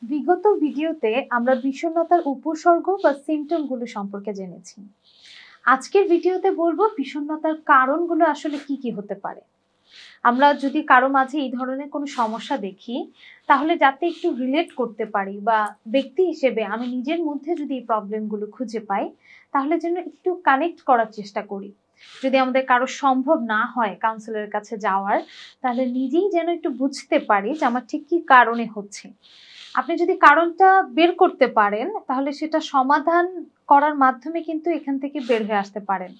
বিগত ভিডিওতে আমরা বিষণ্ণতার উপসর্গ বা সিমটমগুলো সম্পর্কে জেনেছি। আজকের ভিডিওতে বলবো বিষণ্ণতার কারণগুলো আসলে কি কি হতে পারে। আমরা যদি কারো মাঝে এই ধরনের কোনো সমস্যা দেখি, তাহলে যাতে একটু রিলেট করতে পারি বা ব্যক্তি হিসেবে আমি নিজের মধ্যে যদি এই প্রবলেমগুলো খুঁজে পাই, তাহলে যেন একটু কানেক্ট করার চেষ্টা করি। যদি আমাদের কারো সম্ভব না হয় কাউন্সিলরের কাছে যাওয়ার, তাহলে নিজেই যেন একটু বুঝতে পারি যে আমার ঠিক কি কারণে হচ্ছে। আপনি যদি কারণটা বের করতে পারেন, তাহলে সেটা সমাধান করার মাধ্যমে কিন্তু এখান থেকে বের হয়ে আসতে পারেন।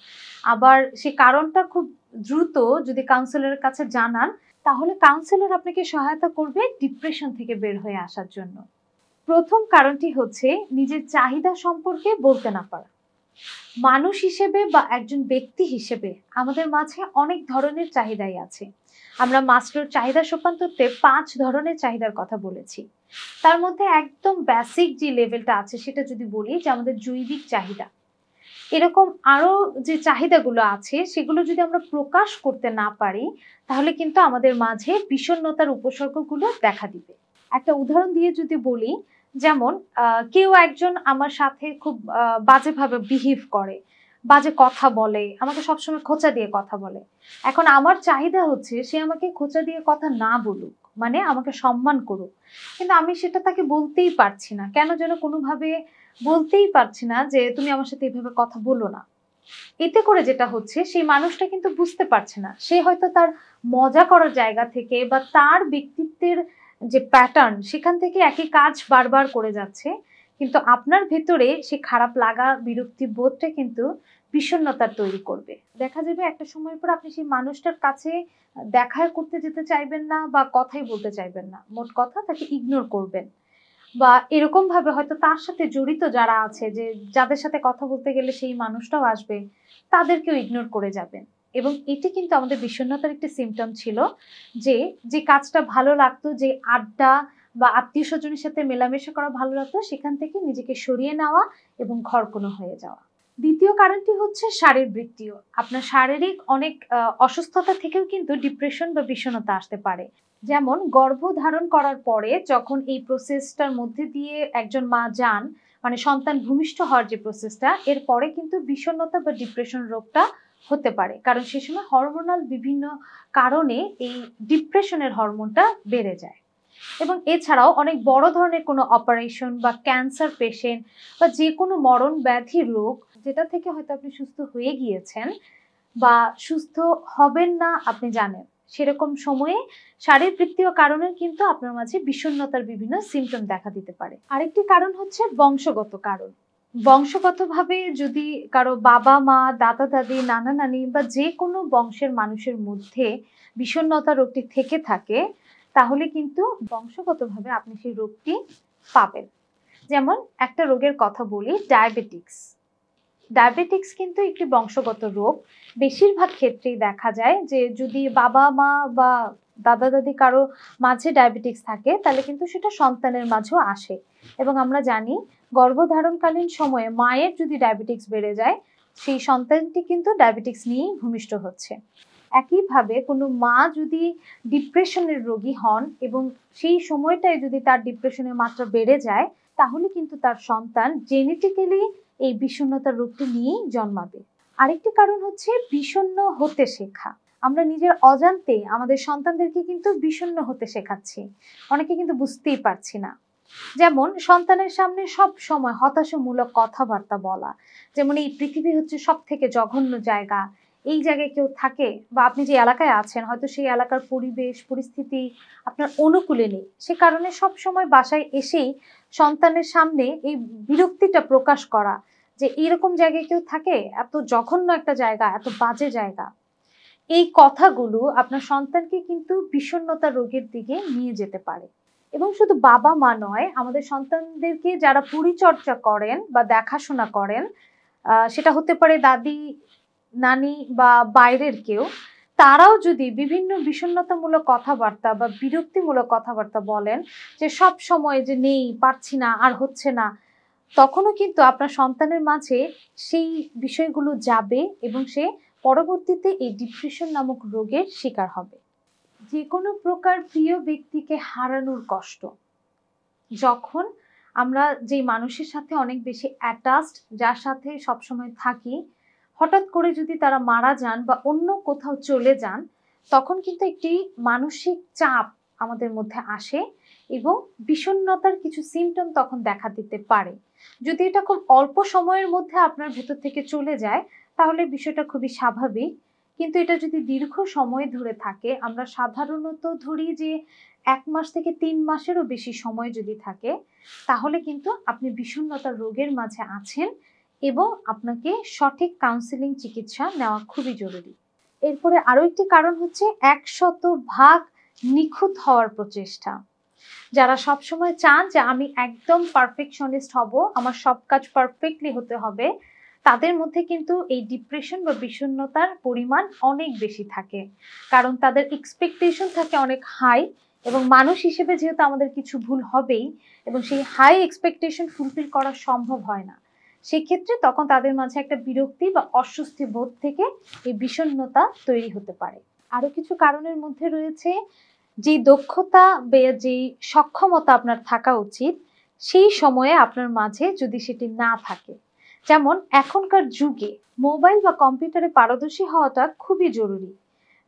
আবার সেই কারণটা খুব দ্রুত যদি কাউন্সিলরের কাছে জানান, তাহলে কাউন্সিলর আপনাকে সহায়তা করবে ডিপ্রেশন থেকে বের হয়ে আসার জন্য। প্রথম কারণটি হচ্ছে নিজের চাহিদা সম্পর্কে বলতে না পারা। মানুষ হিসেবে বা একজন ব্যক্তি হিসেবে আমাদের মাঝে অনেক ধরনের চাহিদাই আছে। আমরা মাস্লোর চাহিদা সোপানতত্ত্বে 5 ধরনের চাহিদার কথা বলেছি। তার মধ্যে একদম বেসিক যে লেভেলটা আছে সেটা যদি বলি, যে আমাদের জৈবিক চাহিদা। এরকম আরো যে চাহিদাগুলো আছে সেগুলো যদি আমরা প্রকাশ করতে না পারি, তাহলে কিন্তু আমাদের মাঝে বিষণ্ণতার উপসর্গগুলো দেখা দিবে। একটা উদাহরণ দিয়ে যদি বলি, যেমন কেউ একজন আমার সাথে খুব বাজেভাবে বিহেভ করে, বাজে কথা বলে, আমাকে সবসময় খোঁচা দিয়ে কথা বলে। এখন আমার চাহিদা হচ্ছে সে আমাকে খোঁচা দিয়ে কথা না বলুক, মানে আমাকে সম্মান করুক। কিন্তু আমি সেটা তাকে বলতেই পারছি না, কেন যেন কোনোভাবে বলতেই পারছি না যে তুমি আমার সাথে এভাবে কথা বলো না। এতে করে যেটা হচ্ছে, সেই মানুষটা কিন্তু বুঝতে পারছে না, সে হয়তো তার মজা করার জায়গা থেকে বা তার ব্যক্তিত্বের যে প্যাটার্ন সেখান থেকে একই কাজ বারবার করে যাচ্ছে। কিন্তু আপনার ভেতরে সে খারাপ লাগা, বিরক্তি বোধটা কিন্তু বিষণ্ণতার তৈরি করবে। দেখা যাবে একটা সময় পর আপনি সেই মানুষটার কাছে দেখা করতে যেতে চাইবেন না বা কথাই বলতে চাইবেন না, মোট কথা তাকে ইগনোর করবেন। বা এরকম ভাবে হয়তো তার সাথে জড়িত যারা আছে, যে যাদের সাথে কথা বলতে গেলে সেই মানুষটাও আসবে, তাদেরকেও ইগনোর করে যাবেন। এবং এটি কিন্তু আমাদের বিষণ্ণতার একটি সিমটম ছিল, যে যে কাজটা ভালো লাগতো, যে আড্ডা বা আত্মীয় স্বজনের সাথে মেলামেশা করা ভালো লাগতো, সেখান থেকে নিজেকে সরিয়ে নেওয়া এবং ঘরকোনো হয়ে যাওয়া। দ্বিতীয় কারণটি হচ্ছে শারীরবৃত্তীয়। আপনার শারীরিক অনেক অসুস্থতা থেকেও কিন্তু ডিপ্রেশন বা বিষণ্ণতা আসতে পারে। যেমন গর্ভধারণ করার পরে যখন এই প্রসেসটার মধ্যে দিয়ে একজন মা যান, মানে সন্তান ভূমিষ্ঠ হওয়ার যে প্রসেসটা, এরপরে কিন্তু বিষণ্ণতা বা ডিপ্রেশন রোগটা হতে পারে, কারণ সে সময় হরমোনাল বিভিন্ন কারণে এই ডিপ্রেশনের হরমোনটা বেড়ে যায়। এবং এছাড়াও অনেক বড় ধরনের কোনো অপারেশন বা ক্যান্সার পেশেন্ট বা যে কোনো মরণ ব্যাধি রোগ, যেটা থেকে হয়তো আপনি সুস্থ হয়ে গিয়েছেন বা সুস্থ হবেন না আপনি জানেন, সেরকম সময়ে শারীরবৃত্তীয় কারণে কিন্তু আপনার মাঝে বিষণ্ণতার বিভিন্ন সিমটম দেখা দিতে পারে। আরেকটি কারণ হচ্ছে বংশগত কারণ। বংশগতভাবে যদি কারো বাবা মা, দাদা দাদি, নানা নানি বা যে কোনো বংশের মানুষের মধ্যে বিষণ্ণতা রোগটি থেকে থাকে, তাহলে কিন্তু বংশগতভাবে আপনি সেই রোগটি পাবেন। যেমন একটা রোগের কথা বলি, ডায়াবেটিক্স। ডায়াবেটিক্স কিন্তু একটি বংশগত রোগ। বেশিরভাগ ক্ষেত্রেই দেখা যায় যে যদি বাবা মা বা দাদা দাদি কারো মাঝে ডায়াবেটিক্স থাকে, তাহলে কিন্তু সেটা সন্তানের মাঝেও আসে। এবং আমরা জানি গর্ভধারণকালীন সময়ে মায়ের যদি ডায়াবেটিক্স বেড়ে যায়, সেই সন্তানটি কিন্তু ডায়াবেটিক্স নিয়েই ভূমিষ্ঠ হচ্ছে। একইভাবে কোনো মা যদি ডিপ্রেশনের রোগী হন এবং সেই সময়টায় যদি তার ডিপ্রেশনের মাত্রা বেড়ে যায়, তাহলে কিন্তু তার সন্তান জেনেটিক্যালি এই বিষণ্ণতার রোগটি নিয়েই জন্মাবে। আরেকটি কারণ হচ্ছে বিষণ্ণ হতে শেখা। আমরা নিজের অজান্তে আমাদের সন্তানদেরকে কিন্তু বিষণ্ণ হতে শেখাচ্ছি, অনেকে কিন্তু বুঝতেই পারছি না। যেমন সন্তানের সামনে সব সময় হতাশামূলক কথাবার্তা বলা, যেমন এই পৃথিবী হচ্ছে সব থেকে জঘন্য জায়গা, এই জায়গায় কেউ থাকে, বা আপনি যে এলাকায় আছেন হয়তো সেই এলাকার পরিবেশ পরিস্থিতি আপনার অনুকূলে নেই, সে কারণে সব সময় বাসায় এসেই সন্তানের সামনে এই বিরক্তিটা প্রকাশ করা, যে এইরকম জায়গায় কেউ থাকে, এত জঘন্য একটা জায়গা, এত বাজে জায়গা। এই কথাগুলো আপনার সন্তানকে কিন্তু বিষণ্ণতা রোগের দিকে নিয়ে যেতে পারে। এবং শুধু বাবা মা নয়, আমাদের সন্তানদেরকে যারা পরিচর্যা করেন বা দেখাশোনা করেন, সেটা হতে পারে দাদি, নানি বা বাইরের কেউ, তারাও যদি বিভিন্ন বিষণ্ণতামূলক কথাবার্তা বা বিরক্তিমূলক কথাবার্তা বলেন, যে সব সময় যে নেই, পারছি না, আর হচ্ছে না, তখনও কিন্তু আপনার সন্তানের মাঝে সেই বিষয়গুলো যাবে এবং সে পরবর্তীতে এই ডিপ্রেশন নামক রোগের শিকার হবে। যে কোনো প্রকার প্রিয় ব্যক্তিকে হারানোর কষ্ট, যখন আমরা যে মানুষের সাথে অনেক বেশি অ্যাটাচড, যার সাথে সবসময় থাকি, হঠাৎ করে যদি তারা মারা যান বা অন্য কোথাও চলে যান, তখন কিন্তু একটি মানসিক চাপ আমাদের মধ্যে আসে এবং বিষণ্ণতার কিছু সিমটম তখন দেখা দিতে পারে। যদি এটা খুব অল্প সময়ের মধ্যে আপনার ভেতর থেকে চলে যায় তাহলে বিষয়টা খুবই স্বাভাবিক, কিন্তু এটা যদি দীর্ঘ সময় ধরে থাকে, আমরা সাধারণত ধরি যে 1 মাস থেকে 3 মাসেরও বেশি সময় যদি থাকে, তাহলে কিন্তু আপনি বিষণ্ণতার রোগের মাঝে আছেন এবং আপনাকে সঠিক কাউন্সেলিং চিকিৎসা নেওয়া খুবই জরুরি। এরপরে আরো একটি কারণ হচ্ছে 100% নিখুঁত হওয়ার প্রচেষ্টা। যারা সবসময় চান যে আমি একদম পারফেকশনিস্ট হব, আমার সব কাজ পারফেক্টলি হতে হবে, তাদের মধ্যে কিন্তু এই ডিপ্রেশন বা বিষণ্ণতার পরিমাণ অনেক বেশি থাকে। কারণ তাদের এক্সপেকটেশন থাকে অনেক হাই, এবং মানুষ হিসেবে যেহেতু আমাদের কিছু ভুল হবেই এবং সেই হাই এক্সপেকটেশন ফুলফিল করা সম্ভব হয় না, সেক্ষেত্রে তখন তাদের মাঝে একটা বিরক্তি বা অস্বস্তি বোধ থেকে এই বিষণ্ণতা তৈরি হতে পারে। আরো কিছু কারণের মধ্যে রয়েছে যে দক্ষতা বা যে সক্ষমতা আপনার থাকা উচিত, সেই সময়ে আপনার মাঝে যদি সেটি না থাকে। যেমন এখনকার যুগে মোবাইল বা কম্পিউটারে পারদর্শী হওয়াটা খুবই জরুরি।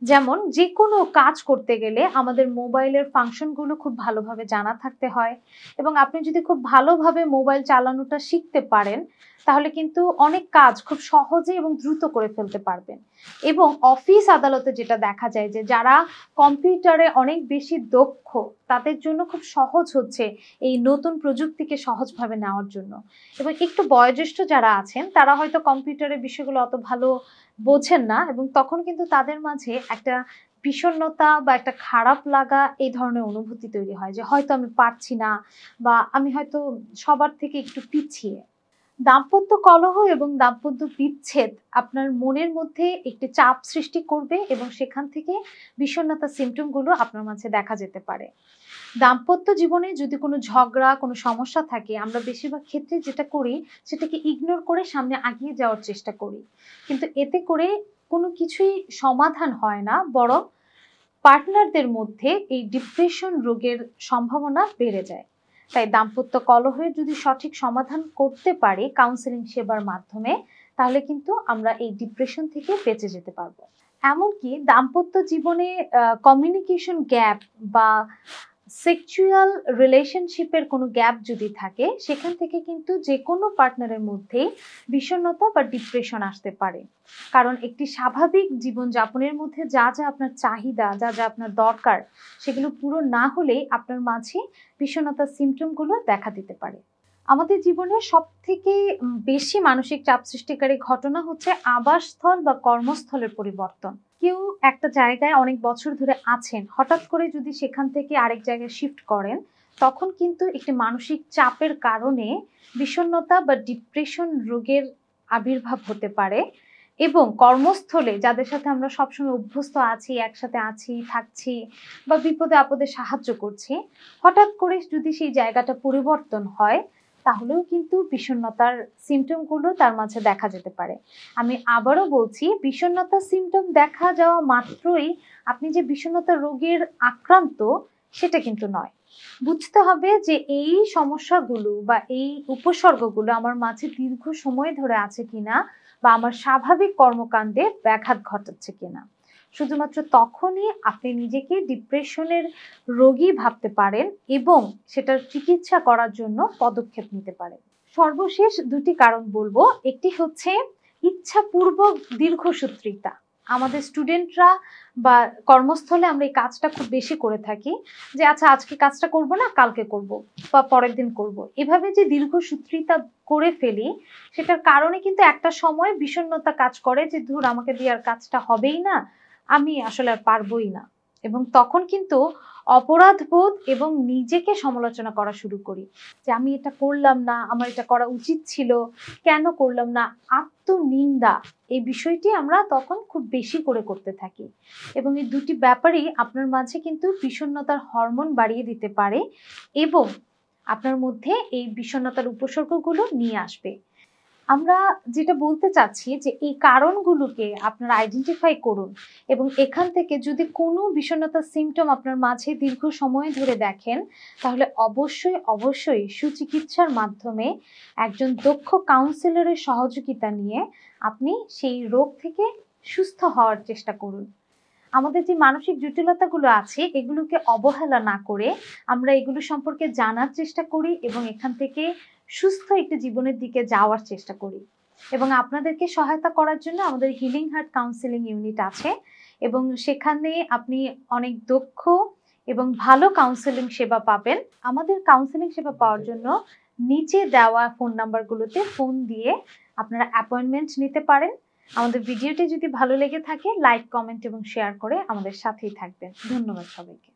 যেমন যে কোনো কাজ করতে গেলে আমাদের মোবাইলের ফাংশনগুলো খুব ভালোভাবে জানা থাকতে হয়, এবং আপনি যদি খুব ভালোভাবে মোবাইল চালানোটা শিখতে পারেন তাহলে কিন্তু অনেক কাজ খুব সহজে এবং দ্রুত করে ফেলতে পারবেন। এবং অফিস আদালতে যেটা দেখা যায় যে যারা কম্পিউটারে অনেক বেশি দক্ষ, তাদের জন্য খুব সহজ হচ্ছে এই নতুন প্রযুক্তিকে সহজভাবে নেওয়ার জন্য। এবং একটু বয়োজ্যেষ্ঠ যারা আছেন তারা হয়তো কম্পিউটারের বিষয়গুলো অত ভালো বোঝেন না, এবং তখন কিন্তু তাদের মাঝে একটা বিষণ্ণতা বা একটা খারাপ লাগা এই ধরনের অনুভূতি তৈরি হয় যে হয়তো আমি পারছি না, বা আমি হয়তো সবার থেকে একটু পিছিয়ে। দাম্পত্য কলহ এবং দাম্পত্য বিচ্ছেদ আপনার মনের মধ্যে একটি চাপ সৃষ্টি করবে এবং সেখান থেকে বিষণ্ণতার সিমটমগুলো আপনার মাঝে দেখা যেতে পারে। দাম্পত্য জীবনে যদি কোনো ঝগড়া, কোনো সমস্যা থাকে, আমরা বেশিরভাগ ক্ষেত্রে যেটা করি সেটাকে ইগনোর করে সামনে আগিয়ে যাওয়ার চেষ্টা করি, কিন্তু এতে করে কোনো কিছুই সমাধান হয় না, বরং পার্টনারদের মধ্যে এই ডিপ্রেশন রোগের সম্ভাবনা বেড়ে যায়। তাই দাম্পত্য কলহের যদি সঠিক সমাধান করতে পারি কাউন্সেলিং সেবার মাধ্যমে, তাহলে কিন্তু আমরা এই ডিপ্রেশন থেকে বেঁচে যেতে পারবো। এমনকি দাম্পত্য জীবনে কমিউনিকেশন গ্যাপ বা সেক্সুয়াল রিলেশনশিপের কোনো গ্যাপ যদি থাকে, সেখান থেকে কিন্তু যে কোনো পার্টনারের মধ্যেই বিষণ্ণতা বা ডিপ্রেশন আসতে পারে। কারণ একটি স্বাভাবিক জীবনযাপনের মধ্যে যা যা আপনার চাহিদা, যা যা আপনার দরকার, সেগুলো পূরণ না হলেই আপনার মাঝে বিষণ্ণতার সিমটমগুলো দেখা দিতে পারে। আমাদের জীবনের সবথেকে বেশি মানসিক চাপ সৃষ্টিকারী ঘটনা হচ্ছে আবাসস্থল বা কর্মস্থলের পরিবর্তন। কেউ একটা জায়গায় অনেক বছর ধরে আছেন, হঠাৎ করে যদি সেখান থেকে আরেক জায়গায় শিফট করেন, তখন কিন্তু একটি মানসিক চাপের কারণে বিষণ্ণতা বা ডিপ্রেশন রোগের আবির্ভাব হতে পারে। এবং কর্মস্থলে যাদের সাথে আমরা সবসময় অভ্যস্ত আছি, একসাথে আছি, থাকছি বা বিপদে আপদে সাহায্য করছি, হঠাৎ করে যদি সেই জায়গাটা পরিবর্তন হয়, তাহলেও কিন্তু বিষণ্ণতার সিমটমগুলো তার মাঝে দেখা যেতে পারে। আমি আবারও বলছি, বিষণ্ণতার সিমটম দেখা যাওয়া মাত্রই আপনি যে বিষণ্ণতা রোগের আক্রান্ত সেটা কিন্তু নয়। বুঝতে হবে যে এই সমস্যাগুলো বা এই উপসর্গগুলো আমার মাঝে দীর্ঘ সময় ধরে আছে কিনা, বা আমার স্বাভাবিক কর্মকাণ্ডে ব্যাঘাত ঘটাচ্ছে কিনা। শুধুমাত্র তখনই আপনি নিজেকে ডিপ্রেশনের রোগী ভাবতে পারেন এবং সেটার চিকিৎসা করার জন্য পদক্ষেপ নিতে পারেন। সর্বশেষ দুটি কারণ বলবো। একটি হচ্ছে ইচ্ছাপূর্বক দীর্ঘসূত্রিতা। আমাদের স্টুডেন্টরা বা কর্মস্থলে আমরা এই কাজটা খুব বেশি করে থাকি যে আচ্ছা আজকে কাজটা করব না, কালকে করব বা পরের দিন করব, এভাবে যে দীর্ঘসূত্রিতা করে ফেলি, সেটার কারণে কিন্তু একটা সময় বিষণ্ণতা কাজ করে যে ধুর আমাকে দিয়ে আর কাজটা হবেই না, আমি আসলে আর পারবোই না। এবং তখন কিন্তু অপরাধ বোধ এবং নিজেকে সমালোচনা করা শুরু করি যে আমি এটা করলাম না, আমার এটা করা উচিত ছিল, কেন করলাম না, আত্মনিন্দা, এই বিষয়টি আমরা তখন খুব বেশি করে করতে থাকি। এবং এই দুটি ব্যাপারই আপনার মাঝে কিন্তু বিষণ্ণতার হরমোন বাড়িয়ে দিতে পারে এবং আপনার মধ্যে এই বিষণ্ণতার উপসর্গগুলো নিয়ে আসবে। আমরা যেটা বলতে চাচ্ছি যে এই কারণগুলোকে আপনারা আইডেন্টিফাই করুন এবং এখান থেকে যদি কোনো বিষণ্ণতার সিমটম আপনার মাঝে দীর্ঘ সময় ধরে দেখেন, তাহলে অবশ্যই সুচিকিৎসার মাধ্যমে একজন দক্ষ কাউন্সিলরের সহযোগিতা নিয়ে আপনি সেই রোগ থেকে সুস্থ হওয়ার চেষ্টা করুন। আমাদের যে মানসিক জটিলতাগুলো আছে এগুলোকে অবহেলা না করে আমরা এগুলো সম্পর্কে জানার চেষ্টা করি এবং এখান থেকে সুস্থ একটি জীবনের দিকে যাওয়ার চেষ্টা করি। এবং আপনাদেরকে সহায়তা করার জন্য আমাদের হিলিং হার্ট কাউন্সিলিং ইউনিট আছে এবং সেখানে আপনি অনেক দক্ষ এবং ভালো কাউন্সিলিং সেবা পাবেন। আমাদের কাউন্সিলিং সেবা পাওয়ার জন্য নিচে দেওয়া ফোন নাম্বারগুলোতে ফোন দিয়ে আপনারা অ্যাপয়েন্টমেন্ট নিতে পারেন। আমাদের ভিডিওটি যদি ভালো লেগে থাকে লাইক, কমেন্ট এবং শেয়ার করে আমাদের সাথেই থাকবেন। ধন্যবাদ সবাইকে।